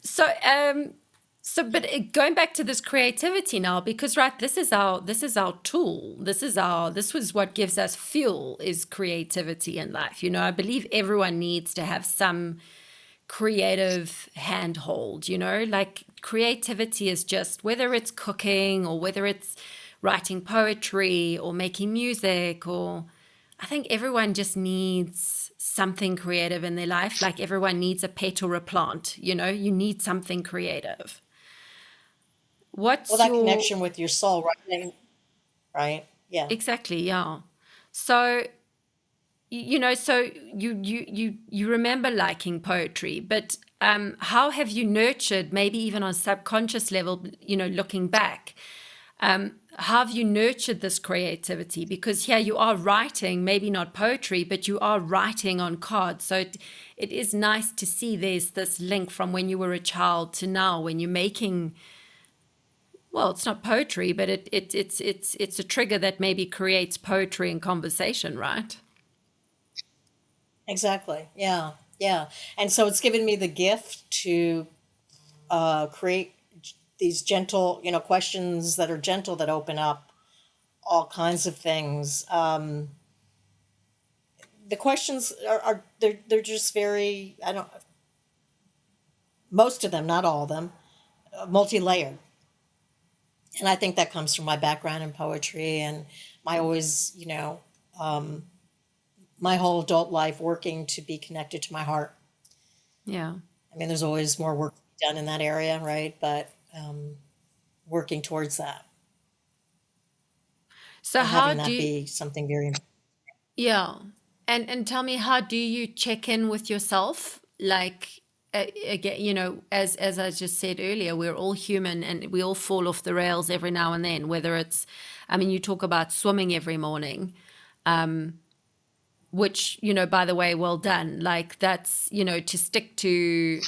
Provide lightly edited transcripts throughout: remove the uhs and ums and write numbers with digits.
So, but going back to this creativity now, because right, this is our tool. This was what gives us fuel is creativity in life. I believe everyone needs to have some creative handhold. Like creativity is just whether it's cooking or whether it's writing poetry or making music, or I think everyone just needs something creative in their life. Like everyone needs a pet or a plant. You need something creative. Well, What's that your connection with your soul, right? Right? Yeah. exactly? Yeah. So so you remember liking poetry, but how have you nurtured, maybe even on subconscious level, looking back, how have you nurtured this creativity? Because here you are writing, maybe not poetry, but you are writing on cards. So it is nice to see there's this link from when you were a child to now when you're making, well, it's not poetry, but it's a trigger that maybe creates poetry and conversation, right? Exactly. Yeah. Yeah. And so it's given me the gift to create these gentle, questions that are gentle that open up all kinds of things. The questions are they're just very, I don't, most of them, not all of them, multi-layered. And I think that comes from my background in poetry and my always, my whole adult life working to be connected to my heart. Yeah. I mean, there's always more work to be done in that area, right? But working towards that So and how having do that you, be something very yeah. And tell me, how do you check in with yourself? Like again, as I just said earlier, we're all human and we all fall off the rails every now and then, whether it's, I mean, you talk about swimming every morning, which, by the way, well done. Like that's, to stick to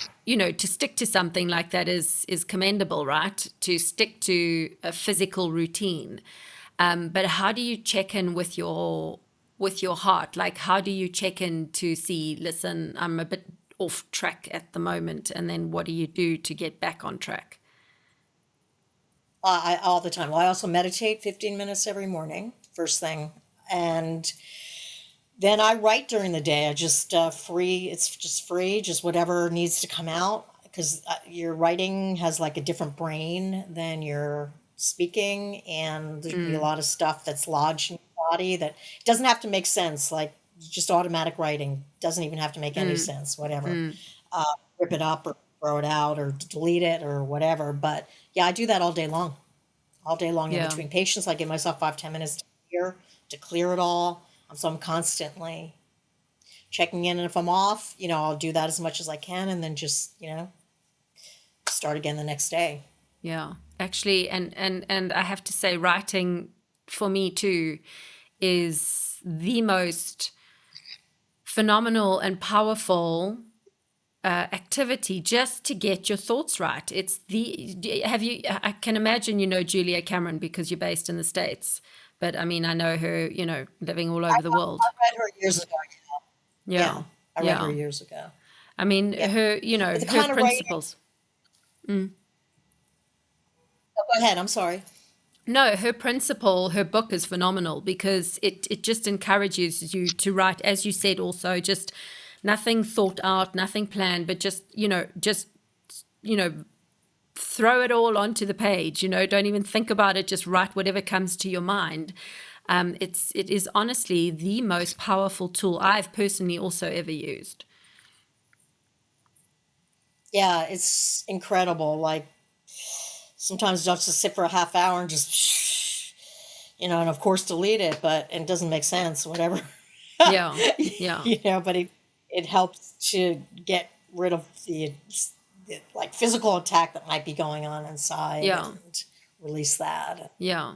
something like that is commendable, right? To stick to a physical routine. But how do you check in with your heart? Like how do you check in to see, listen, I'm a bit off track at the moment, and then what do you do to get back on track? all the time. Well, I also meditate 15 minutes every morning, first thing. And then I write during the day. I just free. It's just free, just whatever needs to come out. Because your writing has like a different brain than your speaking, and there can be a lot of stuff that's lodged in your body that doesn't have to make sense. Like just automatic writing doesn't even have to make any sense. Whatever, rip it up or throw it out or delete it or whatever. But yeah, I do that all day long in Yeah. between patients. I give myself 5, 10 minutes to clear it all. So I'm constantly checking in, and if I'm off, I'll do that as much as I can, and then just start again the next day. Yeah, actually, and I have to say, writing for me too is the most phenomenal and powerful activity just to get your thoughts right. It's the have you? I can imagine Julia Cameron because you're based in the States, but I mean I know her, living all over the I world. read her years ago. Yeah, Yeah, I read her yeah. years ago. I mean Yeah, but the her kind of writing. principles. Oh, go ahead. I'm sorry. No, her principle, her book is phenomenal because it just encourages you to write, as you said, also just nothing thought out, nothing planned, but just you know, throw it all onto the page. Don't even think about it. Just write whatever comes to your mind. It is honestly the most powerful tool I've personally also ever used. Yeah, it's incredible. Like sometimes I'll just sit for a half hour and just, and of course delete it, but it doesn't make sense. Whatever. Yeah, yeah, But it helps to get rid of the like physical attack that might be going on inside yeah, and release that. yeah.